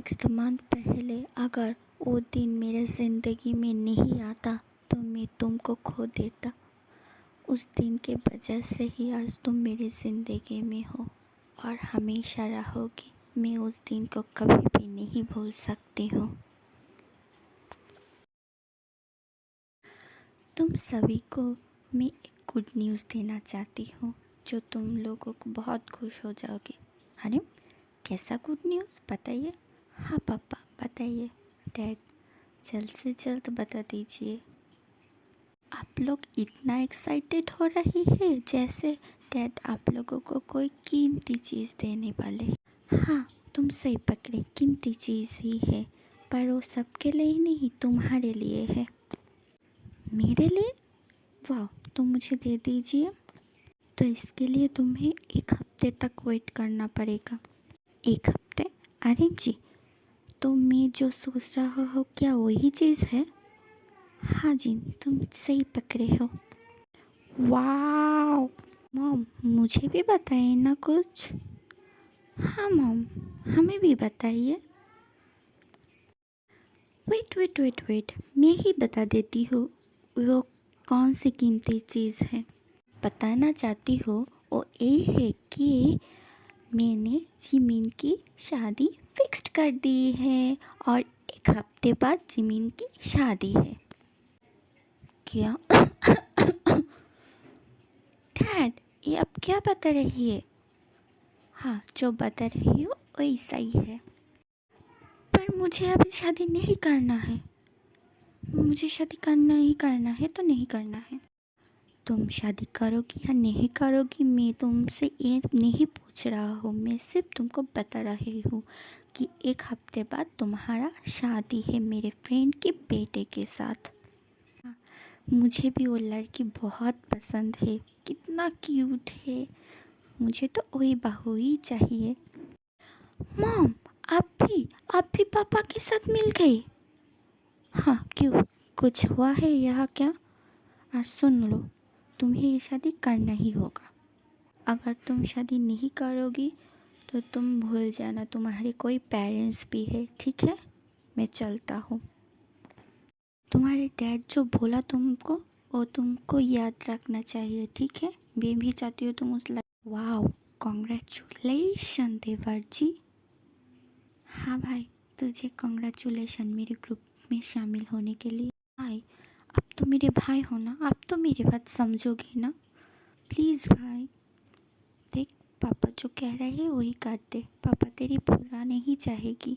Next month पहले अगर वो दिन मेरे ज़िंदगी में नहीं आता तो मैं तुमको खो देता। उस दिन के वजह से ही आज तुम मेरी ज़िंदगी में हो और हमेशा रहोगी। मैं उस दिन को कभी भी नहीं भूल सकती हूँ। तुम सभी को मैं एक गुड न्यूज़ देना चाहती हूँ जो तुम लोगों को बहुत खुश हो जाओगे। अरे कैसा गुड न्यूज़ बताइए। हाँ पापा बताइए। डैड जल्द से जल्द बता दीजिए। आप लोग इतना एक्साइटेड हो रही है जैसे डैड आप लोगों को कोई कीमती चीज़ देने वाले। हाँ तुम सही पकड़े, कीमती चीज़ ही है, पर वो सबके लिए नहीं, तुम्हारे लिए है। मेरे लिए? वाह, तो मुझे दे दीजिए। तो इसके लिए तुम्हें एक हफ्ते तक वेट करना पड़ेगा। एक हफ्ते? अरे जी, तो मैं जो सोच रहा हूँ क्या वही चीज़ है? हाँ जी, तुम सही पकड़े हो। वाह मॉम, मुझे भी बताइए ना कुछ। हाँ मॉम, हमें भी बताइए। वेट, मैं ही बता देती हूँ वो कौन सी कीमती चीज़ है। बताना चाहती हूँ वो ये है कि मैंने जिमिन की शादी फिक्स्ड कर दी है और एक हफ्ते बाद जिमिन की शादी है। क्या? डैड ये अब क्या बता रही है? हाँ जो बता रही हो वैसा ही है। पर मुझे अभी शादी नहीं करना है। मुझे शादी करना ही करना है तो नहीं करना है। तुम शादी करोगी या नहीं करोगी मैं तुमसे ये नहीं पूछ रहा हूँ। मैं सिर्फ तुमको बता रही हूँ कि एक हफ्ते बाद तुम्हारा शादी है मेरे फ्रेंड के बेटे के साथ। मुझे भी वो लड़की बहुत पसंद है, कितना क्यूट है। मुझे तो वही बहू ही चाहिए। मॉम आप भी पापा के साथ मिल गई? हाँ क्यों, कुछ हुआ है यहाँ क्या? आज सुन लो, तुम्हें ये शादी करना ही होगा। अगर तुम शादी नहीं करोगी तो तुम भूल जाना तुम्हारे कोई पेरेंट्स भी है, ठीक है? मैं चलता हूँ। तुम्हारे डैड जो बोला तुमको वो तुमको याद रखना चाहिए, ठीक है? मैं भी चाहती हूँ तुम उस वाओ, कॉन्ग्रेचुलेशन देवर जी। हाँ भाई, तुझे कॉन्ग्रेचुलेशन मेरे ग्रुप में शामिल होने के लिए। भाई अब तो मेरे भाई हो ना, अब तो मेरी बात समझोगे ना? प्लीज़ भाई, देख पापा जो कह रहे हैं वही कर दे। पापा तेरी बुरा नहीं चाहेगी,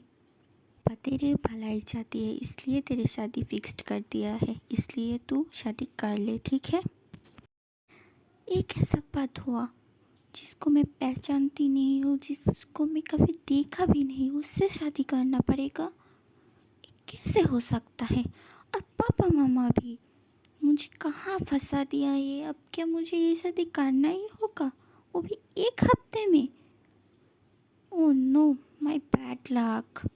पापा तेरे भलाई चाहती है, इसलिए तेरी शादी फिक्स्ड कर दिया है। इसलिए तू शादी कर ले, ठीक है? ये कैसा बात हुआ? जिसको मैं पहचानती नहीं हूँ, जिसको मैं कभी देखा भी नहीं, उससे शादी करना पड़ेगा? कैसे हो सकता है? और पापा मामा भी मुझे कहाँ फंसा दिया ये। अब क्या मुझे ये शादी करना ही होगा, वो भी एक हफ्ते में? Oh no, my bad luck.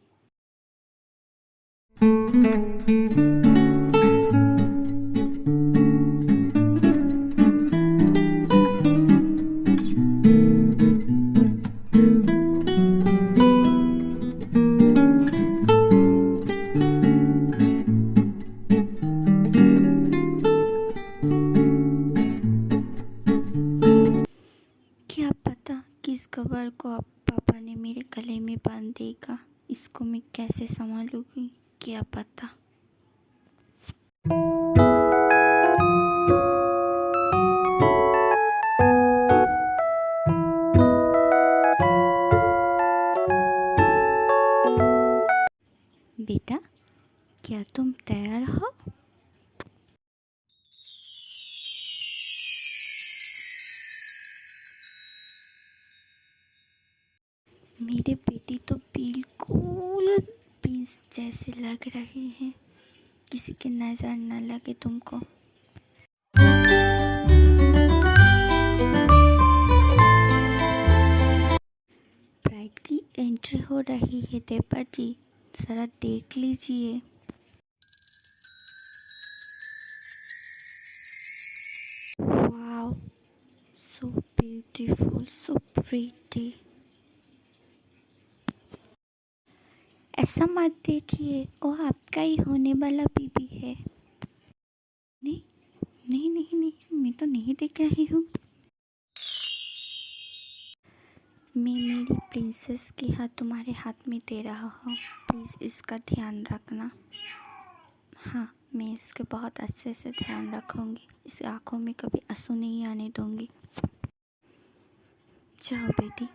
क्या पता किस खबर को अब पापा ने मेरे गले में बांध देगा। इसको मैं कैसे संभालूंगी, क्या पता। बेटा क्या तुम तैयार हो? मेरे बेटी तो बिल्कुल प्रिंस जैसे लग रहे हैं, किसी की नज़र न लगे तुमको। ब्राइड की एंट्री हो रही है देवर जी, ज़रा देख लीजिए। Wow, so beautiful, so pretty. ऐसा मत देखिए, वो आपका ही होने वाला बीबी है। नहीं नहीं नहीं नहीं, मैं तो नहीं देख रही हूँ। मैं मेरी प्रिंसेस के हाथ तुम्हारे हाथ में दे रहा हूँ, प्लीज़ इसका ध्यान रखना। हाँ, मैं इसके बहुत अच्छे से ध्यान रखूँगी, इसकी आँखों में कभी आंसू नहीं आने दूँगी। जाओ बेटी।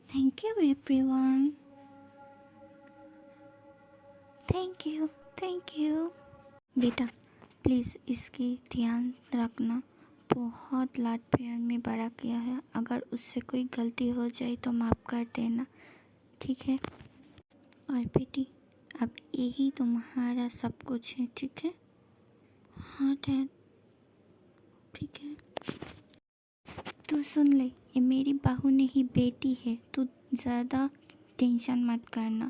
Thank you everyone, thank you thank you. बेटा प्लीज़ इसकी ध्यान रखना, बहुत लाड प्यार में बड़ा किया है, अगर उससे कोई गलती हो जाए तो माफ़ कर देना, ठीक है। और बेटी अब यही तुम्हारा सब कुछ है, ठीक है। हाँ डैड, ठीक है। तू सुन ले, ये मेरी बहू नहीं बेटी है, तू ज़्यादा टेंशन मत करना।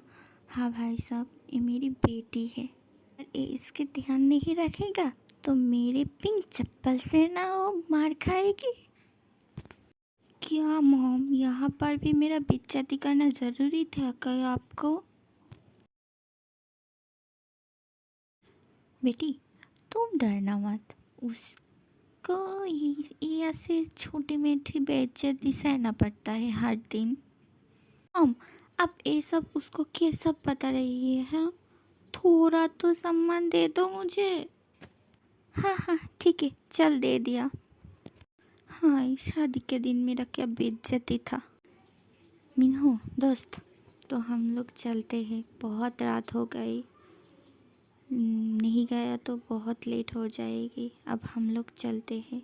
हाँ भाई साहब, ये मेरी बेटी है, अगर ये इसके ध्यान नहीं रखेगा तो मेरे पिंक चप्पल से ना वो मार खाएगी। क्या मॉम, यहाँ पर भी मेरा बेइज्जती करना ज़रूरी था क्या आपको? बेटी तुम डरना मत, उसको ये ऐसे छोटी मोटी बेइज्जती सहना पड़ता है हर दिन। मॉम अब ये सब उसको कैसा पता रही है, हाँ? थोड़ा तो सम्मान दे दो मुझे। हाँ हाँ ठीक है, चल दे दिया। हाँ, इस शादी के दिन मेरा क्या बेइज्जती था। मिन्हू दोस्त, तो हम लोग चलते हैं, बहुत रात हो गई, नहीं गया तो बहुत लेट हो जाएगी, अब हम लोग चलते हैं।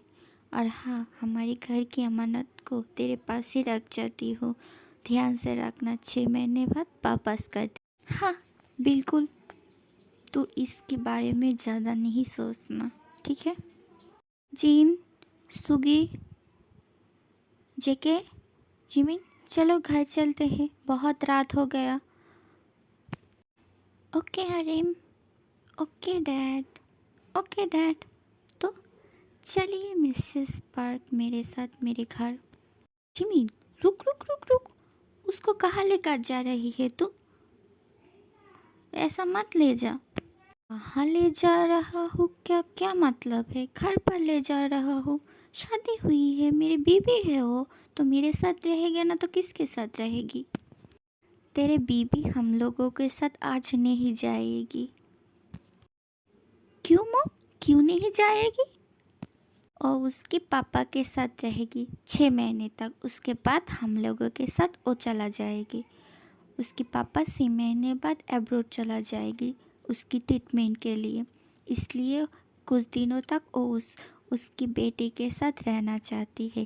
और हाँ, हमारी घर की अमानत को तेरे पास ही रख जाती हूँ, ध्यान से रखना, 6 महीने बाद वापस कर दे। हाँ बिल्कुल, तू इसके बारे में ज़्यादा नहीं सोचना, ठीक है। जीन, सुगी, जेके, जिमिन, चलो घर चलते हैं, बहुत रात हो गया। Okay Hareem, okay dad, okay dad. तो चलिए मिसेस पार्क मेरे साथ मेरे घर। जिमिन रुक रुक रुक रुक, उसको कहाँ लेकर जा रही है तू? ऐसा मत ले जा। कहाँ ले जा रहा हूँ, क्या क्या मतलब है? घर पर ले जा रहा हूँ, शादी हुई है, मेरी बीबी है वो, तो मेरे साथ रहेगी ना तो किसके साथ रहेगी? तेरे बीबी हम लोगों के साथ आज नहीं जाएगी। क्यों मॉम, क्यों नहीं जाएगी? और उसके पापा के साथ रहेगी 6 महीने तक, उसके बाद हम लोगों के साथ वो चला जाएगी। उसके पापा 6 महीने बाद अब्रॉड चला जाएगी उसकी ट्रीटमेंट के लिए, इसलिए कुछ दिनों तक वो उसकी बेटी के साथ रहना चाहती है।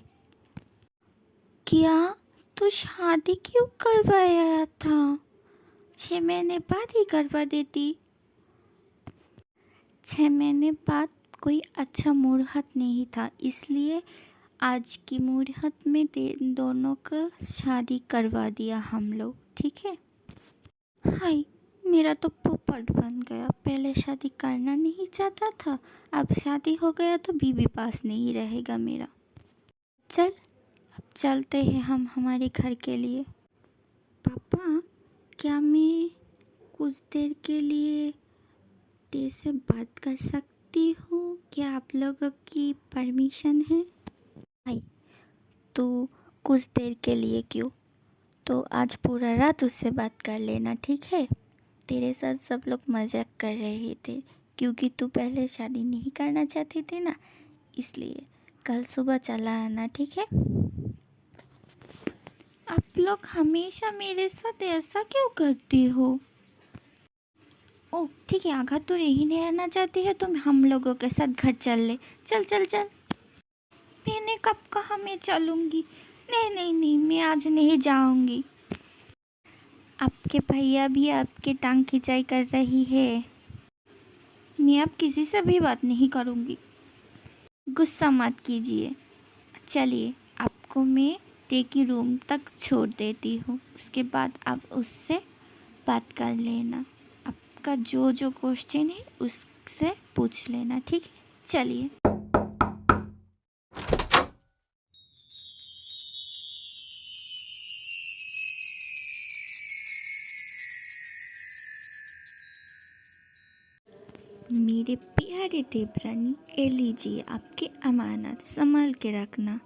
क्या तू शादी क्यों करवाया था? 6 महीने बाद ही करवा देती। 6 महीने बाद कोई अच्छा मुहूर्त नहीं था, इसलिए आज की मुहूर्त में दोनों का शादी करवा दिया हम लोग, ठीक है। हाय, मेरा तो पोपट बन गया, पहले शादी करना नहीं चाहता था, अब शादी हो गया तो बीवी पास नहीं रहेगा मेरा। चल अब चलते हैं हम हमारे घर के लिए। पापा क्या मैं कुछ देर के लिए तेरे से बात कर सकती हूँ? क्या आप लोगों की परमिशन है? भाई तो कुछ देर के लिए क्यों, तो आज पूरा रात उससे बात कर लेना, ठीक है। तेरे साथ सब लोग मजाक कर रहे थे, क्योंकि तू पहले शादी नहीं करना चाहती थी ना, इसलिए कल सुबह चला आना, ठीक है? आप लोग हमेशा मेरे साथ ऐसा क्यों करती हो? ओह ठीक है, अगर तू यही नहीं रहना चाहती है तो हम लोगों के साथ घर चल ले। चल चल चल। मैंने कब कहा मैं चलूँगी? नहीं नहीं नहीं, मैं आज नहीं जाऊँगी। आपके भैया भी आपकी टांग खिंचाई कर रही है। मैं अब किसी से भी बात नहीं करूँगी। गुस्सा मत कीजिए। चलिए, आपको मैं ते की रूम तक छोड़ देती हूँ, उसके बाद आप उससे बात कर लेना। आपका जो जो क्वेश्चन है उससे पूछ लेना, ठीक है? चलिए। मेरे प्यारे देवरानी, ये लीजिए आपकी अमानत, संभाल के रखना।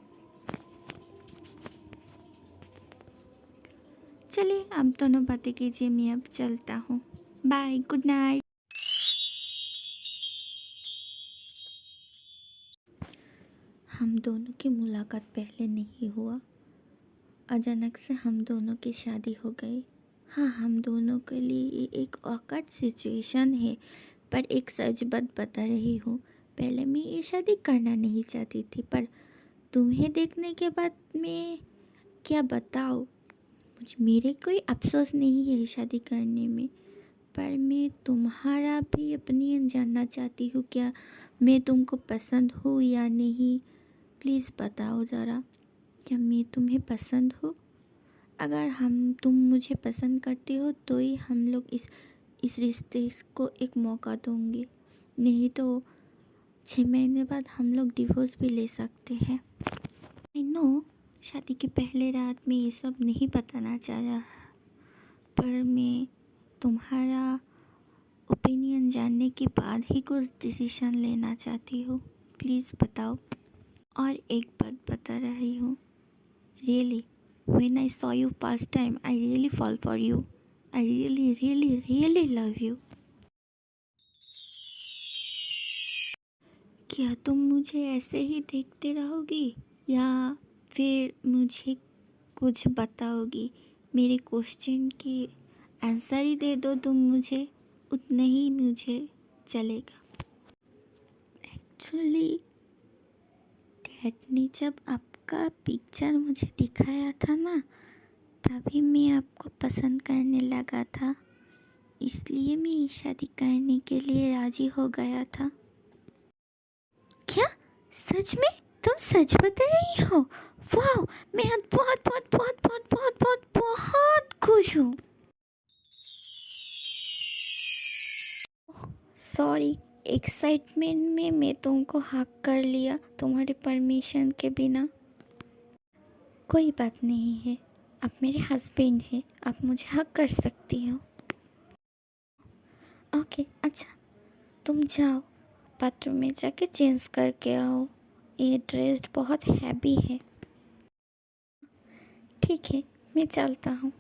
चलिए, आप दोनों बातें कीजिए, मैं अब चलता हूँ। Bye, good night. हम दोनों की मुलाकात पहले नहीं हुआ, अचानक से हम दोनों की शादी हो गई। हाँ, हम दोनों के लिए ये एक ऑकवर्ड सिचुएशन है, पर एक सच बात बता रही हूँ। पहले मैं ये शादी करना नहीं चाहती थी, पर तुम्हें देखने के बाद मैं क्या बताऊँ, मेरे कोई अफसोस नहीं है शादी करने में। पर मैं तुम्हारा भी ओपिनियन जानना चाहती हूँ, क्या मैं तुमको पसंद हूँ या नहीं? प्लीज़ बताओ ज़रा, क्या मैं तुम्हें पसंद हूँ? अगर तुम मुझे पसंद करते हो तो ही हम लोग इस रिश्ते को एक मौका दूंगी, नहीं तो 6 महीने बाद हम लोग डिवोर्स भी ले सकते हैं। आई नो, शादी के पहले रात में ये सब नहीं बताना चाहा, पर मैं तुम्हारा ओपिनियन जानने के बाद ही कुछ डिसीजन लेना चाहती हूँ। प्लीज़ बताओ। और एक बात बता रही हूँ, really when I saw you first time I really fall for you. I really love you. क्या तुम मुझे ऐसे ही देखते रहोगी या फिर मुझे कुछ बताओगी? मेरे क्वेश्चन के आंसर ही दे दो तुम मुझे, उतना ही मुझे चलेगा। एक्चुअली डैड ने जब आपका पिक्चर मुझे दिखाया था ना, तभी मैं आपको पसंद करने लगा था, इसलिए मैं शादी करने के लिए राजी हो गया था। क्या सच में? तुम सच बता रही हो? वाह, मैं आज बहुत बहुत बहुत बहुत बहुत बहुत बहुत खुश हूँ। सॉरी, एक्साइटमेंट में मैं तुमको हक कर लिया तुम्हारे परमिशन के बिना। कोई बात नहीं है, आप मेरे हस्बैंड हैं, आप मुझे हक कर सकती हो। ओके, अच्छा तुम जाओ, बाथरूम में जाके चेंज करके आओ, ये ड्रेस बहुत हैवी है। ठीक है, मैं चलता हूँ।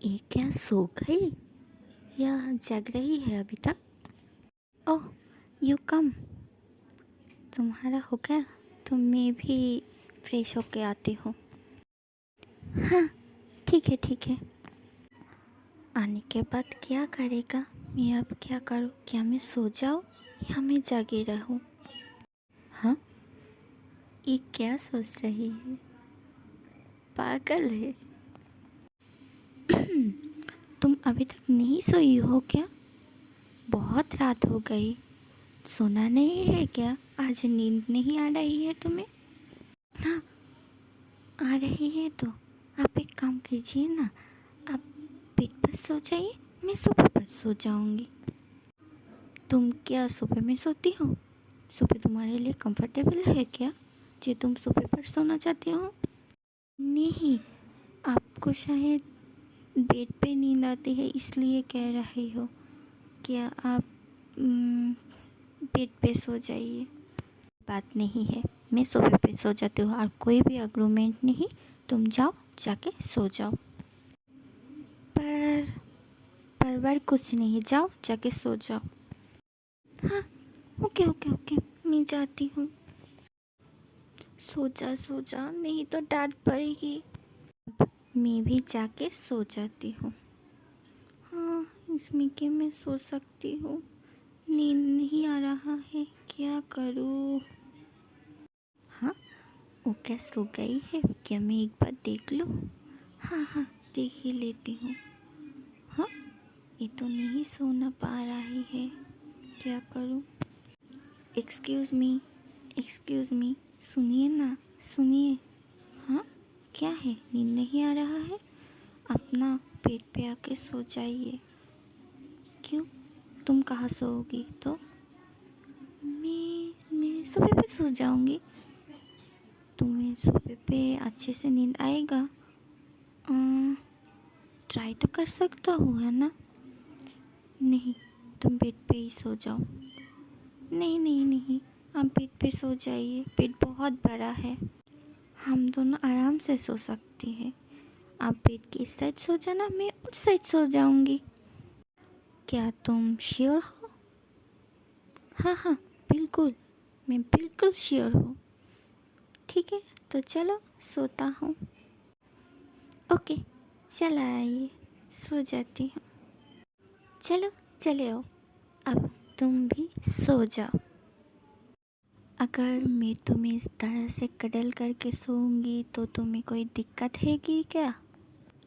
ये क्या सो गई या जग रही है अभी तक? ओह, यू कम। तुम्हारा हो गया तो मैं भी फ्रेश होके आती हूँ। हाँ ठीक है ठीक है। आने के बाद क्या करेगा? मैं अब क्या करूँ? क्या मैं सो जाऊँ या मैं जागे रहूँ? हाँ, ये क्या सोच रही है? पागल है। तुम अभी तक नहीं सोई हो क्या? बहुत रात हो गई, सोना नहीं है क्या? आज नींद नहीं आ रही है तुम्हें? हाँ, आ रही है तो आप एक काम कीजिए ना, आप बेड पर सो जाइए, मैं सोफे पर सो जाऊंगी। तुम क्या सोफे में सोती हो? सोफे तुम्हारे लिए कंफर्टेबल है क्या, जो तुम सोफे पर सोना चाहती हो? नहीं, आपको शायद बेड पे नींद आती है इसलिए कह रही हो। क्या आप बेड पे सो जाइए, बात नहीं है, मैं सोफे पे सो जाती हूँ और कोई भी अग्रीमेंट नहीं, तुम जाओ जाके सो जाओ। पर परवर कुछ नहीं, जाओ जाके सो जाओ। हाँ, ओके ओके ओके, मैं जाती हूँ। सो जा, नहीं तो डांट पड़ेगी। मैं भी जाके सो जाती हूँ। हाँ, इसमें क्या मैं सो सकती हूँ। नींद नहीं आ रहा है, क्या करूँ। हाँ, वो क्या सो गई है क्या? मैं एक बार देख लूँ। हाँ हाँ, देख ही लेती हूँ। हाँ, ये तो नहीं सोना पा रही है, क्या करूँ। एक्सक्यूज़ मी, सुनिए ना, सुनिए। हाँ, क्या है, नींद नहीं आ रहा है? अपना पेट पे आके सो जाइए। क्यों, तुम कहाँ सोओगी तो? मैं सोफे पे सो जाऊंगी। तुम्हें सोफे पे अच्छे से नींद आएगा? ट्राई तो कर सकता हूँ, है ना? नहीं, तुम बेड पे ही सो जाओ। नहीं नहीं नहीं, आप बेड पे सो जाइए, बेड बहुत बड़ा है, हम दोनों आराम से सो सकते हैं। आप बेड की इस साइड सो जाना, मैं उस साइड सो जाऊंगी। क्या तुम श्योर हो? हाँ हाँ, बिल्कुल, मैं बिल्कुल श्योर हूँ। ठीक है, तो चलो सोता हूँ। ओके, चला आइए, सो जाती हूँ। चलो चले आओ, अब तुम भी सो जाओ। अगर मैं तुम्हें इस तरह से कडल करके सोऊंगी तो तुम्हें कोई दिक्कत हैगी क्या?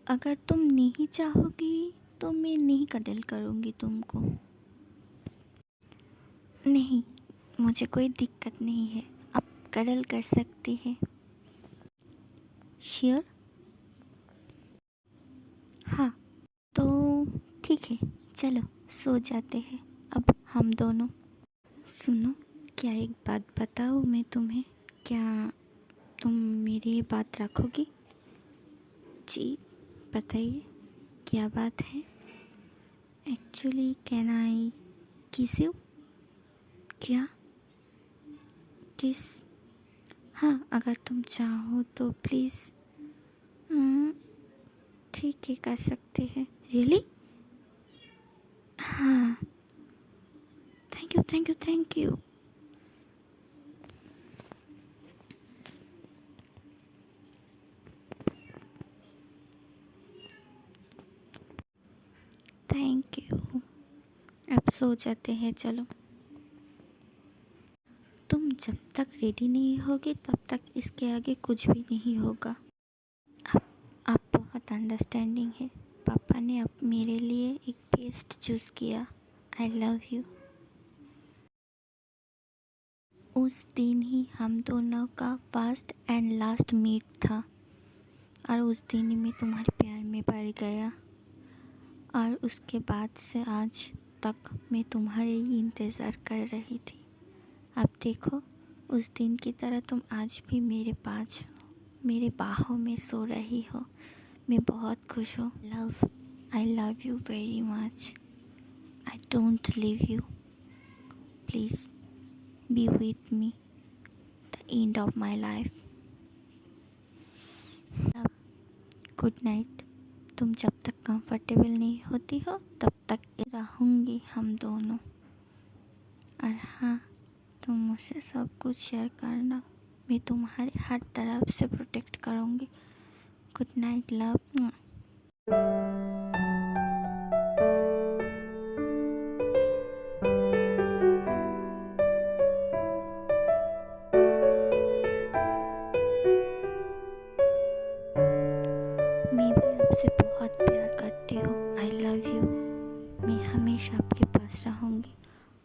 अगर तुम नहीं चाहोगी तो मैं नहीं कडल करूँगी तुमको। नहीं, मुझे कोई दिक्कत नहीं है, आप कडल कर सकती हैं। श्योर? हाँ, तो ठीक है, चलो सो जाते हैं अब हम दोनों। सुनो, क्या एक बात बताऊँ मैं तुम्हें? क्या तुम मेरी बात रखोगी? जी, बताइए, क्या बात है? एक्चुअली कैन आई किस यू? क्या? किस? हाँ, अगर तुम चाहो तो प्लीज़। ठीक है, कर सकते हैं। रियली? हाँ, thank you thank you thank you. Thank you. अब सो जाते हैं, चलो। तुम जब तक रेडी नहीं होगे तब तक इसके आगे कुछ भी नहीं होगा। आप बहुत अंडरस्टैंडिंग है। पापा ने अब मेरे लिए एक बेस्ट चूज़ किया। I love you. उस दिन ही हम दोनों का फर्स्ट एंड लास्ट मीट था, और उस दिन ही मैं तुम्हारे प्यार में पड़ गया, और उसके बाद से आज तक मैं तुम्हारे ही इंतज़ार कर रही थी। अब देखो, उस दिन की तरह तुम आज भी मेरे पास हो, मेरे बाहों में सो रही हो। मैं बहुत खुश हूँ। I love you very much. I don't leave you. Please be with me the end of my life. अब गुड नाइट। तुम जब तक कंफर्टेबल नहीं होती हो तब तक रहूँगी हम दोनों। और हाँ, तुम मुझसे सब कुछ शेयर करना, मैं तुम्हारे हर तरफ से प्रोटेक्ट करूँगी। Good night love. मैं भी आपसे बहुत प्यार करती हूँ। I love you. मैं हमेशा आपके पास रहूँगी,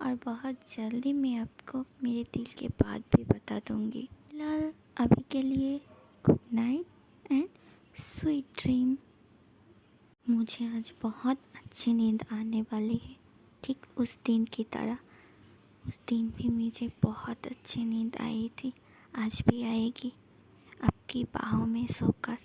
और बहुत जल्दी मैं आपको मेरे दिल की बात भी बता दूँगी। फिलहाल अभी के लिए good night and sweet dream. मुझे आज बहुत अच्छी नींद आने वाली है, ठीक उस दिन की तरह। उस दिन भी मुझे बहुत अच्छी नींद आई थी, आज भी आएगी आपकी बाहों में सोकर।